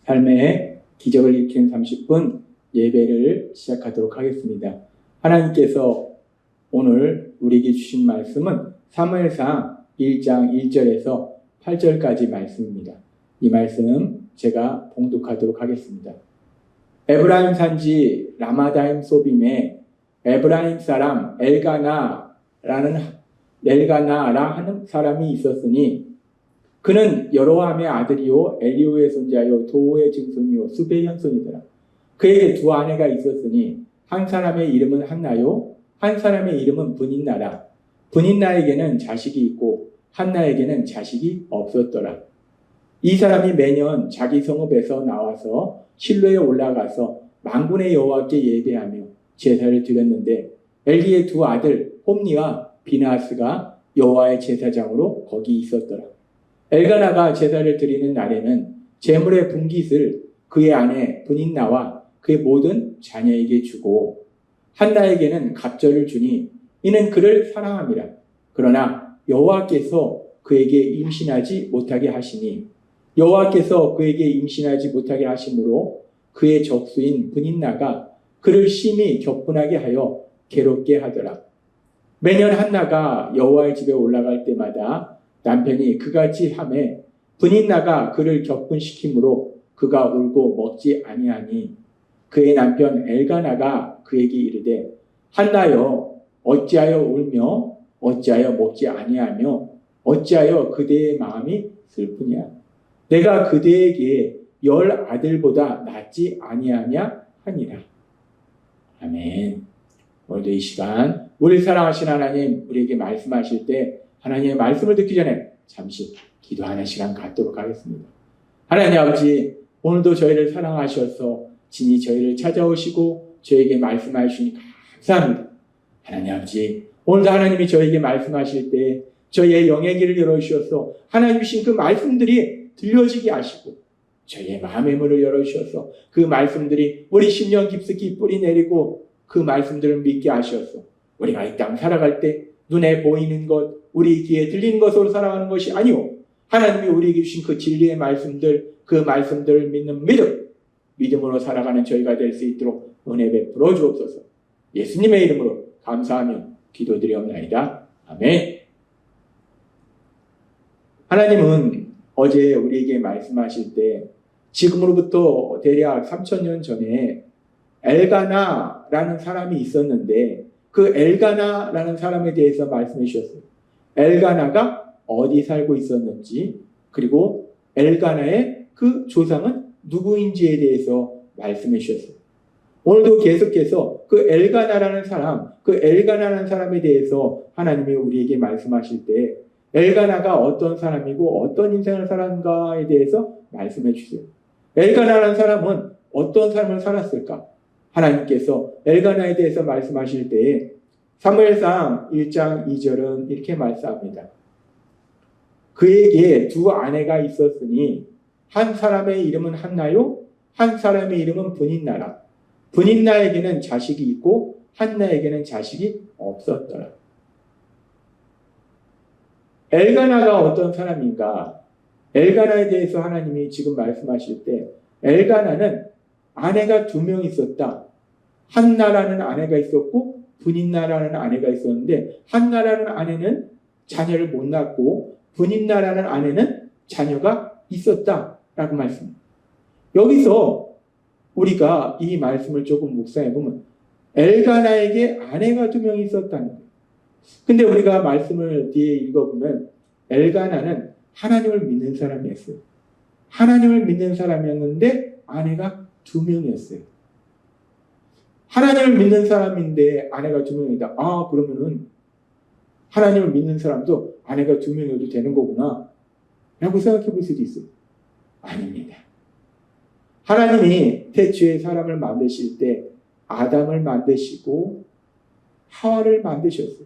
삶의 기적을 일으키는 30분 예배를 시작하도록 하겠습니다. 하나님께서 오늘 우리에게 주신 말씀은 사무엘상 1장 1절에서 8절까지 말씀입니다. 이 말씀 제가 봉독하도록 하겠습니다. 에브라임 산지 라마다임 소빔에 에브라임 사람 엘가나라 하는 사람이 있었으니 그는 여로함의 아들이요 엘리후의 손자요 도오의 증손이요 수베의 현손이더라. 그에게 두 아내가 있었으니 한 사람의 이름은 한나요 한 사람의 이름은 브닌나라. 브닌나에게는 자식이 있고 한나에게는 자식이 없었더라. 이 사람이 매년 자기 성읍에서 나와서 실로에 올라가서 만군의 여호와께 예배하며 제사를 드렸는데 엘리의 두 아들 홈니와 비나하스가 여호와의 제사장으로 거기 있었더라. 엘가나가 제사를 드리는 날에는 제물의 분깃을 그의 아내 브닌나와 그의 모든 자녀에게 주고 한나에게는 갑절을 주니 이는 그를 사랑함이라. 그러나 여호와께서 그에게 임신하지 못하게 하시니 여호와께서 그에게 임신하지 못하게 하심으로 그의 적수인 브닌나가 그를 심히 격분하게 하여 괴롭게 하더라. 매년 한나가 여호와의 집에 올라갈 때마다 남편이 그같이 하매 브닌나가 그를 격분시키므로 그가 울고 먹지 아니하니 그의 남편 엘가나가 그에게 이르되 한나여 어찌하여 울며 어찌하여 먹지 아니하며 어찌하여 그대의 마음이 슬프냐. 내가 그대에게 10 아들보다 낫지 아니하냐 하니라. 아멘. 오늘도 이 시간 우리 사랑하신 하나님 우리에게 말씀하실 때 하나님의 말씀을 듣기 전에 잠시 기도하는 시간 갖도록 하겠습니다. 하나님 아버지, 오늘도 저희를 사랑하셔서 진히 저희를 찾아오시고 저에게 말씀하시니 감사합니다. 하나님 아버지, 오늘도 하나님이 저에게 말씀하실 때 저희의 영의 길을 열어주셔서 하나님 주신 그 말씀들이 들려지게 하시고 저희의 마음의 문을 열어주셔서 그 말씀들이 우리 심령 깊숙이 뿌리 내리고 그 말씀들을 믿게 하셔서 우리가 이 땅 살아갈 때 눈에 보이는 것, 우리 귀에 들리는 것으로 살아가는 것이 아니오 하나님이 우리에게 주신 그 진리의 말씀들, 그 말씀들을 믿는 믿음으로 살아가는 저희가 될 수 있도록 은혜 베풀어 주옵소서. 예수님의 이름으로 감사하며 기도드리옵나이다. 아멘. 하나님은 어제 우리에게 말씀하실 때 지금으로부터 대략 3000년 전에 엘가나라는 사람이 있었는데 그 엘가나라는 사람에 대해서 말씀해 주셨어요. 엘가나가 어디 살고 있었는지 그리고 엘가나의 그 조상은 누구인지에 대해서 말씀해 주셨어요. 오늘도 계속해서 그 엘가나라는 사람에 대해서 하나님이 우리에게 말씀하실 때 엘가나가 어떤 사람이고 어떤 인생을 살았는가에 대해서 말씀해 주세요. 엘가나라는 사람은 어떤 삶을 살았을까? 하나님께서 엘가나에 대해서 말씀하실 때에 사무엘상 1장 2절은 이렇게 말씀합니다. 그에게 두 아내가 있었으니 한 사람의 이름은 한나요 한 사람의 이름은 브닌나라. 브닌나에게는 자식이 있고 한나에게는 자식이 없었더라. 엘가나가 어떤 사람인가? 엘가나에 대해서 하나님이 지금 말씀하실 때 엘가나는 아내가 2명 있었다. 한나라는 아내가 있었고 브닌나라는 아내가 있었는데 한나라는 아내는 자녀를 못 낳고 브닌나라는 아내는 자녀가 있었다라고 말씀합니다. 여기서 우리가 이 말씀을 조금 묵상해보면 엘가나에게 아내가 2명이 있었다는 거예요. 근데 우리가 말씀을 뒤에 읽어보면 엘가나는 하나님을 믿는 사람이었어요. 하나님을 믿는 사람이었는데 아내가 2명이었어요. 하나님을 믿는 사람인데 아내가 2명이다. 아, 그러면은 하나님을 믿는 사람도 아내가 2명이어도 되는 거구나 라고 생각해 볼 수도 있어요. 아닙니다. 하나님이 태초에 사람을 만드실 때 아담을 만드시고 하와를 만드셨어요.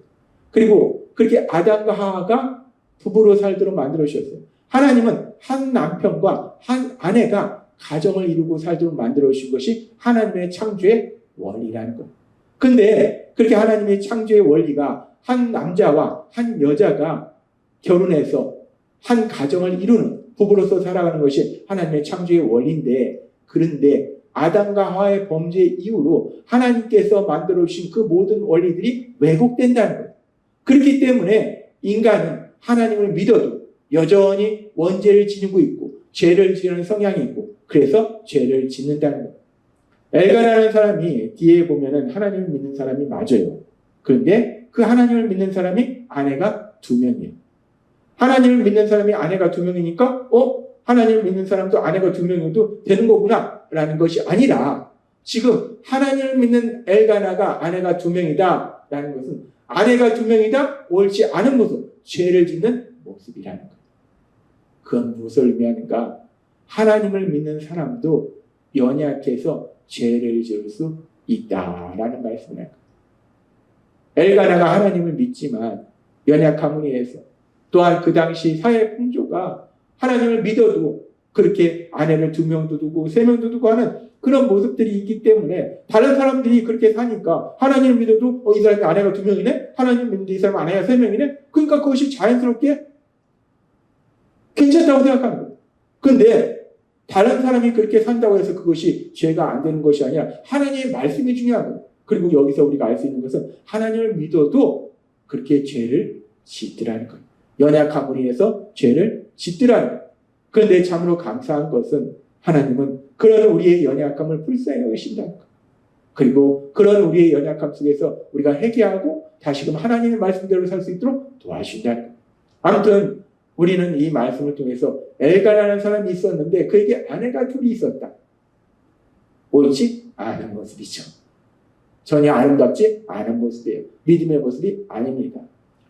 그리고 그렇게 아담과 하와가 부부로 살도록 만들어주셨어요. 하나님은 한 남편과 한 아내가 가정을 이루고 살도록 만들어주신 것이 하나님의 창조의 원리라는 거예요. 근데 그렇게 하나님의 창조의 원리가 한 남자와 한 여자가 결혼해서 한 가정을 이루는 부부로서 살아가는 것이 하나님의 창조의 원리인데, 그런데 아담과 하와의 범죄 이후로 하나님께서 만들어 주신 그 모든 원리들이 왜곡된다는 거예요. 그렇기 때문에 인간은 하나님을 믿어도 여전히 원죄를 지니고 있고 죄를 지는 성향이 있고, 그래서 죄를 짓는다는 거예요. 엘가나라는 사람이 뒤에 보면은 하나님을 믿는 사람이 맞아요. 그런데 그 하나님을 믿는 사람이 아내가 2명이에요. 하나님을 믿는 사람이 아내가 2명이니까 하나님을 믿는 사람도 아내가 2명이어도 되는 거구나 라는 것이 아니라, 지금 하나님을 믿는 엘가나가 아내가 2명이다 라는 것은 아내가 2명이다 옳지 않은 모습, 죄를 짓는 모습이라는 거예요. 그건 무엇을 의미하는가? 하나님을 믿는 사람도 연약해서 죄를 지을 수 있다라는 말씀을 해요. 엘가나가 하나님을 믿지만 연약함을 위해서, 또한 그 당시 사회 풍조가 하나님을 믿어도 그렇게 아내를 2명도 두고 3명도 두고 하는 그런 모습들이 있기 때문에 다른 사람들이 그렇게 사니까 하나님을 믿어도 이 사람이 아내가 2명이네? 하나님을 믿는데 이 사람은 아내가 3명이네? 그러니까 그것이 자연스럽게 괜찮다고 생각하는 거예요. 그런데 다른 사람이 그렇게 산다고 해서 그것이 죄가 안 되는 것이 아니라 하나님의 말씀이 중요한 거예요. 그리고 여기서 우리가 알 수 있는 것은 하나님을 믿어도 그렇게 죄를 짓더라는 거예요. 연약함으로 인해서 죄를 짓더라는 거예요. 그런데 참으로 감사한 것은 하나님은 그런 우리의 연약함을 불쌍히 여기신다는 거예요. 그리고 그런 우리의 연약함 속에서 우리가 회개하고 다시금 하나님의 말씀대로 살 수 있도록 도와주신다는 거예요. 아무튼 우리는 이 말씀을 통해서 엘가나라는 사람이 있었는데 그에게 아내가 2이 있었다. 옳지 않은 모습이죠. 전혀 아름답지 않은 모습이에요. 믿음의 모습이 아닙니다.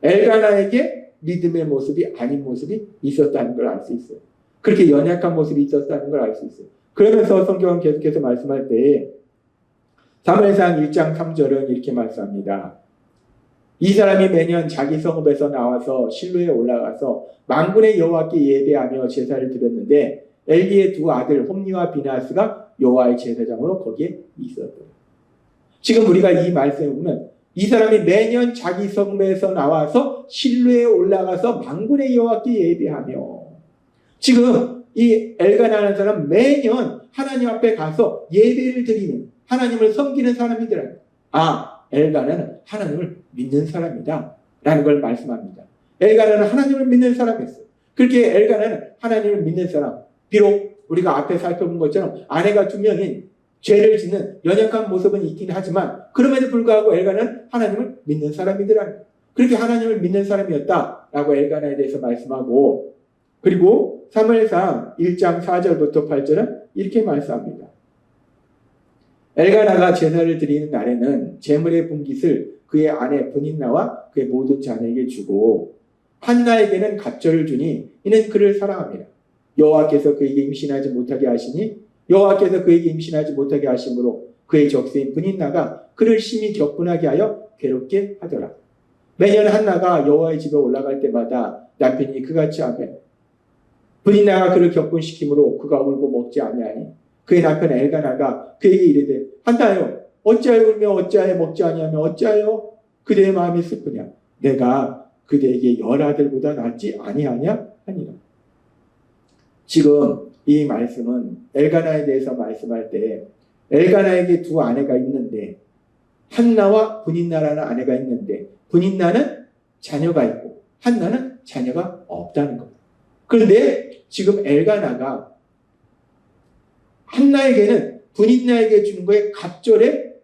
엘가나에게 믿음의 모습이 아닌 모습이 있었다는 걸 알 수 있어요. 그렇게 연약한 모습이 있었다는 걸 알 수 있어요. 그러면서 성경은 계속해서 말씀할 때 사무엘상 1장 3절은 이렇게 말씀합니다. 이 사람이 매년 자기 성읍에서 나와서 실로에 올라가서 만군의 여호와께 예배하며 제사를 드렸는데 엘리의 2 아들 홈니와 비나스가 여호와의 제사장으로 거기에 있었더라. 지금 우리가 이 말씀에 보면 이 사람이 매년 자기 성읍에서 나와서 실로에 올라가서 만군의 여호와께 예배하며, 지금 이 엘가나라는 사람 매년 하나님 앞에 가서 예배를 드리는, 하나님을 섬기는 사람이더라. 엘가나는 하나님을 믿는 사람이다 라는 걸 말씀합니다. 엘가나는 하나님을 믿는 사람이었어요. 그렇게 엘가나는 하나님을 믿는 사람, 비록 우리가 앞에 살펴본 것처럼 아내가 2명인 죄를 짓는 연약한 모습은 있긴 하지만 그럼에도 불구하고 엘가나는 하나님을 믿는 사람이더라. 그렇게 하나님을 믿는 사람이었다라고 엘가나에 대해서 말씀하고, 그리고 사무엘상 1장 4절부터 8절은 이렇게 말씀합니다. 엘가나가 제사를 드리는 날에는 제물의 분깃을 그의 아내 브닌나와 그의 모든 자녀에게 주고 한나에게는 갑절을 주니 이는 그를 사랑합니다. 여호와께서 그에게 임신하지 못하게 하시니 여호와께서 그에게 임신하지 못하게 하심으로 그의 적수인 브닌나가 그를 심히 격분하게 하여 괴롭게 하더라. 매년 한나가 여호와의 집에 올라갈 때마다 남편이 그같이 하매 브닌나가 그를 격분시키므로 그가 울고 먹지 아니하니 그의 남편 엘가나가 그에게 이르되 한나여 어찌하여 울며 어찌하여 먹지 아니하며 어찌하여 그대의 마음이 슬프냐? 내가 그대에게 10아들보다 낫지 아니하냐? 하니라. 지금 이 말씀은 엘가나에 대해서 말씀할 때 엘가나에게 2 아내가 있는데 한나와 브닌나라는 아내가 있는데 브닌나는 자녀가 있고 한나는 자녀가 없다는 것. 그런데 지금 엘가나가 한나에게는 브닌나에게 주는 거에 갑절의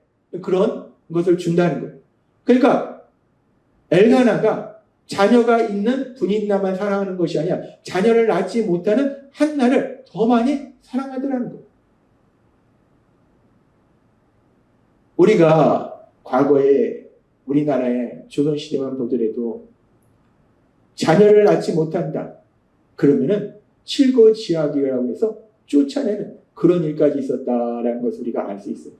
그런 것을 준다는 거예요. 그러니까 엘가나가 자녀가 있는 브닌나만 사랑하는 것이 아니라 자녀를 낳지 못하는 한나를 더 많이 사랑하더라는 거예요. 우리가 과거에 우리나라의 조선시대만 보더라도 자녀를 낳지 못한다 그러면은 칠거지약이라고 해서 쫓아내는 그런 일까지 있었다라는 것을 우리가 알 수 있어요.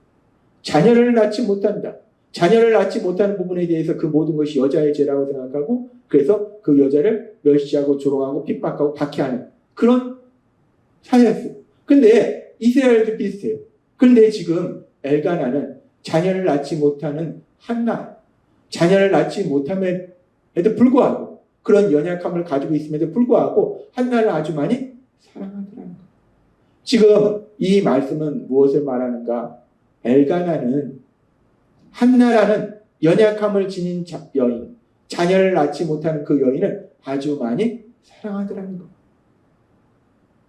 자녀를 낳지 못한다. 자녀를 낳지 못하는 부분에 대해서 그 모든 것이 여자의 죄라고 생각하고 그래서 그 여자를 멸시하고 조롱하고 핍박하고 박해하는 그런 사회였어요. 근데 이스라엘도 비슷해요. 그런데 지금 엘가나는 자녀를 낳지 못하는 한나, 자녀를 낳지 못함에도 불구하고 그런 연약함을 가지고 있음에도 불구하고 한나를 아주 많이 사랑하더라는 것. 지금 이 말씀은 무엇을 말하는가? 엘가나는 한나라는 연약함을 지닌 여인, 자녀를 낳지 못하는 그 여인을 아주 많이 사랑하더라는 것.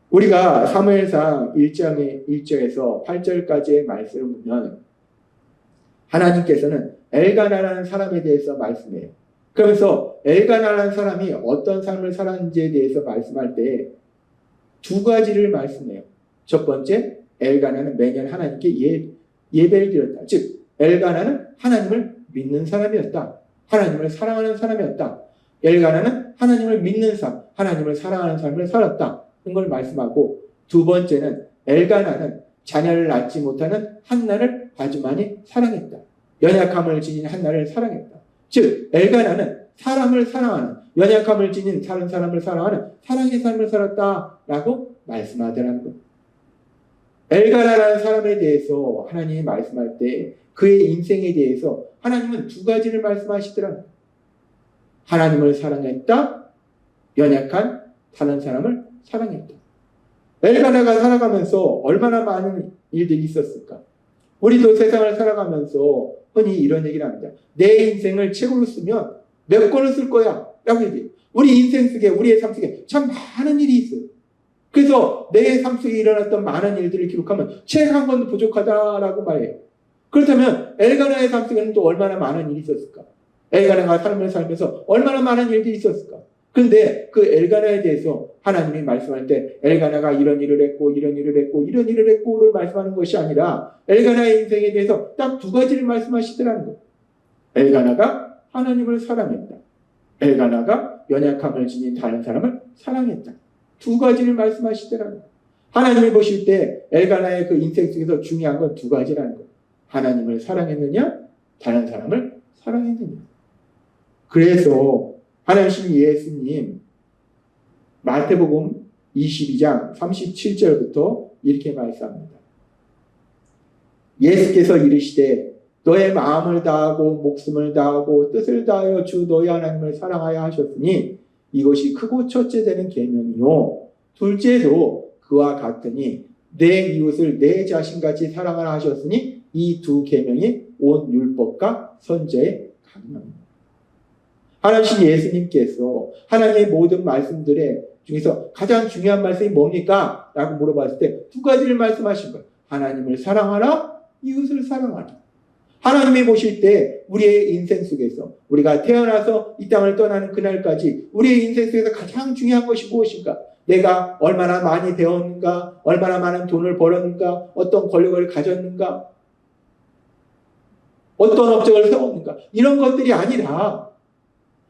우리가 사무엘상 1장에서 8절까지의 말씀을 보면 하나님께서는 엘가나라는 사람에 대해서 말씀해요. 그러면서 엘가나라는 사람이 어떤 삶을 살았는지에 대해서 말씀할 때 두 가지를 말씀해요. 첫 번째, 엘가나는 매년 하나님께 예배를 드렸다. 즉, 엘가나는 하나님을 믿는 사람이었다. 하나님을 사랑하는 사람이었다. 엘가나는 하나님을 믿는 삶, 하나님을 사랑하는 삶을 살았다. 걸 말씀하고, 두 번째는 엘가나는 자녀를 낳지 못하는 한나를 아주 많이 사랑했다. 연약함을 지닌 한나를 사랑했다. 즉, 엘가나는 사람을 사랑하는, 연약함을 지닌 다른 사람을 사랑하는 사랑의 삶을 살았다라고 말씀하더라는 것. 엘가나라는 사람에 대해서 하나님이 말씀할 때 그의 인생에 대해서 하나님은 두 가지를 말씀하시더라고요. 하나님을 사랑했다, 연약한 다른 사람을 사랑했다. 엘가나가 살아가면서 얼마나 많은 일들이 있었을까? 우리도 세상을 살아가면서 흔히 이런 얘기를 합니다. 내 인생을 책으로 쓰면 몇 권을 쓸 거야? 라고 얘기해요. 우리 인생 속에, 우리의 삶 속에 참 많은 일이 있어요. 그래서 내 삶 속에 일어났던 많은 일들을 기록하면 책 한 권도 부족하다라고 말해요. 그렇다면 엘가나의 삶 속에는 또 얼마나 많은 일이 있었을까? 엘가나가 삶을 살면서 얼마나 많은 일들이 있었을까? 그런데 그 엘가나에 대해서 하나님이 말씀할 때 엘가나가 이런 일을 했고 이런 일을 했고 이런 일을 했고를 말씀하는 것이 아니라 엘가나의 인생에 대해서 딱 두 가지를 말씀하시더라는 거예요. 엘가나가 하나님을 사랑했다. 엘가나가 연약함을 지닌 다른 사람을 사랑했다. 두 가지를 말씀하시더라는 거예요. 하나님이 보실 때 엘가나의 그 인생 속에서 중요한 건 두 가지라는 거예요. 하나님을 사랑했느냐, 다른 사람을 사랑했느냐. 그래서 하나님 예수님 마태복음 22장 37절부터 이렇게 말씀합니다. 예수께서 이르시되 너의 마음을 다하고 목숨을 다하고 뜻을 다하여 주 너희 하나님을 사랑하여 하셨으니 이것이 크고 첫째 되는 계명이요 둘째도 그와 같으니 내 이웃을 내 자신같이 사랑하라 하셨으니 이 두 계명이 온 율법과 선지자의 강령입니다. 하나님 예수님께서 하나님의 모든 말씀들의 중에서 가장 중요한 말씀이 뭡니까? 라고 물어봤을 때 두 가지를 말씀하신 거예요. 하나님을 사랑하라, 이웃을 사랑하라. 하나님이 보실 때 우리의 인생 속에서 우리가 태어나서 이 땅을 떠나는 그날까지 우리의 인생 속에서 가장 중요한 것이 무엇인가? 내가 얼마나 많이 배웠는가? 얼마나 많은 돈을 벌었는가? 어떤 권력을 가졌는가? 어떤 업적을 세웠는가? 이런 것들이 아니라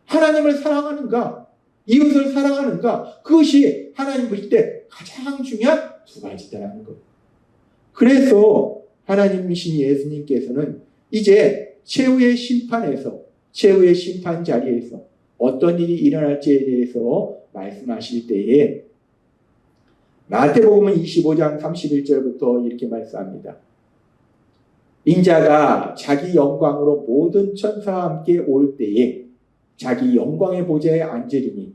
하나님을 사랑하는가? 이웃을 사랑하는가? 그것이 하나님 보실 때 가장 중요한 두 가지다라는 것. 그래서 하나님이신 예수님께서는 이제 최후의 심판에서, 최후의 심판 자리에서 어떤 일이 일어날지에 대해서 말씀하실 때에 마태복음 25장 31절부터 이렇게 말씀합니다. 인자가 자기 영광으로 모든 천사와 함께 올 때에 자기 영광의 보좌에 앉으리니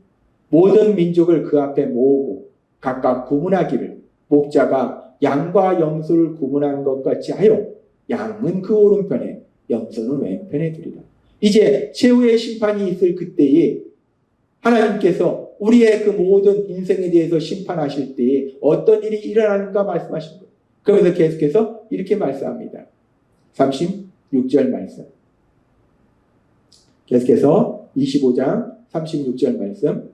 모든 민족을 그 앞에 모으고 각각 구분하기를 목자가 양과 염소를 구분하는 것 같이 하여 양은 그 오른편에 염소는 왼편에 두리라. 이제 최후의 심판이 있을 그때에 하나님께서 우리의 그 모든 인생에 대해서 심판하실 때에 어떤 일이 일어나는가 말씀하신 거예요. 그러면서 계속해서 이렇게 말씀합니다. 36절 말씀. 계속해서 25장 36절 말씀.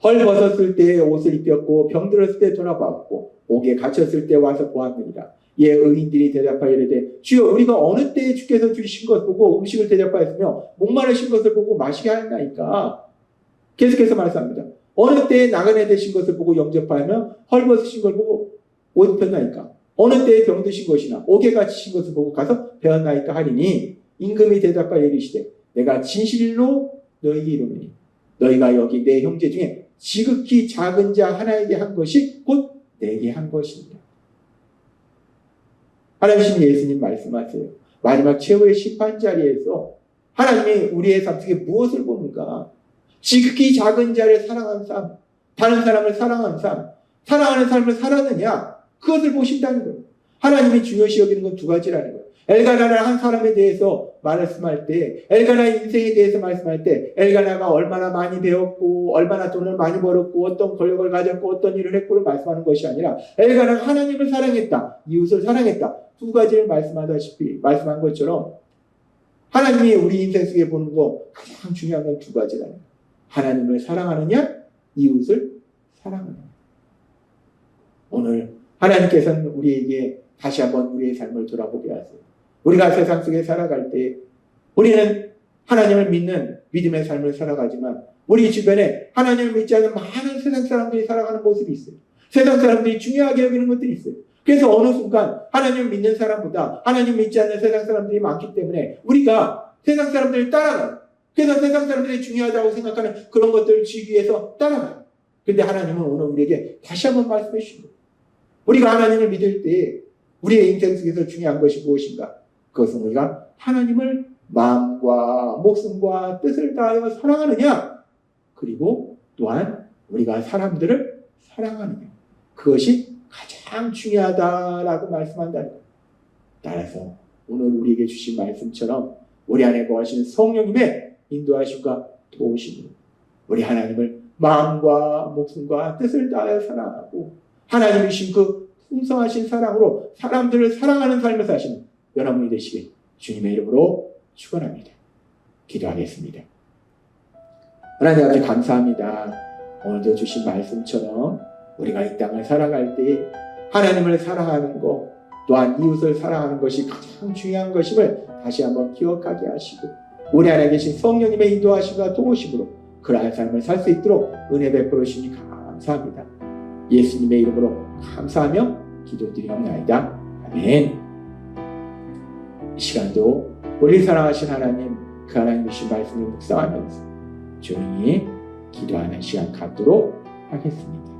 헐벗었을 때에 옷을 입혔고 병들었을 때 돌아봤고 옥에 갇혔을 때 와서 보았느니라. 예, 의인들이 대답하여 이르되 주여 우리가 어느 때에 주께서 주신 것 보고 음식을 대접하였으며 목마르신 것을 보고 마시게 하였나이까. 계속해서 말씀합니다. 어느 때에 나그네 되신 것을 보고 영접하며 헐벗으신 걸 보고 옷 입혔나이까. 어느 때에 병드신 것이나 옥에 갇히신 것을 보고 가서 배웠나이까 하리니 임금이 대답하여 이르시되 내가 진실로 너희에게 이르노니 너희가 여기 내 형제 중에 지극히 작은 자 하나에게 한 것이 곧 내게 한 것입니다. 하나님 예수님 말씀하세요. 마지막 최후의 심판 자리에서 하나님이 우리의 삶 속에 무엇을 보는가? 지극히 작은 자를 사랑한 삶, 다른 사람을 사랑한 삶, 사랑하는 삶을 살았느냐? 그것을 보신다는 거예요. 하나님이 중요시 여기는 건 두 가지라는 거예요. 엘가나를 한 사람에 대해서 말씀할 때, 엘가나의 인생에 대해서 말씀할 때, 엘가나가 얼마나 많이 배웠고, 얼마나 돈을 많이 벌었고, 어떤 권력을 가졌고, 어떤 일을 했고를 말씀하는 것이 아니라, 엘가나가 하나님을 사랑했다, 이웃을 사랑했다, 두 가지를 말씀한 것처럼, 하나님이 우리 인생 속에 보는 거 가장 중요한 건 두 가지라는 거예요. 하나님을 사랑하느냐, 이웃을 사랑하느냐. 오늘 하나님께서는 우리에게 다시 한번 우리의 삶을 돌아보게 하세요. 우리가 세상 속에 살아갈 때 우리는 하나님을 믿는 믿음의 삶을 살아가지만 우리 주변에 하나님을 믿지 않는 많은 세상 사람들이 살아가는 모습이 있어요. 세상 사람들이 중요하게 여기는 것들이 있어요. 그래서 어느 순간 하나님을 믿는 사람보다 하나님 믿지 않는 세상 사람들이 많기 때문에 우리가 세상 사람들을 따라가요. 그래서 세상 사람들이 중요하다고 생각하는 그런 것들을 지기 위해서 따라가요. 그런데 하나님은 오늘 우리에게 다시 한번 말씀해 주신 거예요. 우리가 하나님을 믿을 때 우리의 인생 속에서 중요한 것이 무엇인가? 그것은 우리가 하나님을 마음과 목숨과 뜻을 다하여 사랑하느냐? 그리고 또한 우리가 사람들을 사랑하느냐? 그것이 가장 중요하다라고 말씀한다는 거예요. 따라서 오늘 우리에게 주신 말씀처럼 우리 안에 거하시는 성령님의 인도하심과 도우심으로 우리 하나님을 마음과 목숨과 뜻을 다하여 사랑하고 하나님이신 그 풍성하신 사랑으로 사람들을 사랑하는 삶을 사시는 여러분이 되시길 주님의 이름으로 축원합니다. 기도하겠습니다. 하나님 아버지 감사합니다. 오늘도 주신 말씀처럼 우리가 이 땅을 살아갈 때 하나님을 사랑하는 것 또한 이웃을 사랑하는 것이 가장 중요한 것임을 다시 한번 기억하게 하시고 우리 안에 계신 성령님의 인도하심과 도우심으로 그러한 삶을 살 수 있도록 은혜 베풀어 주시니 감사합니다. 예수님의 이름으로 감사하며 기도드리옵나이다. 아멘. 이 시간도 우리 사랑하신 하나님 그 하나님 주신 말씀을 묵상하면서 조용히 기도하는 시간 갖도록 하겠습니다.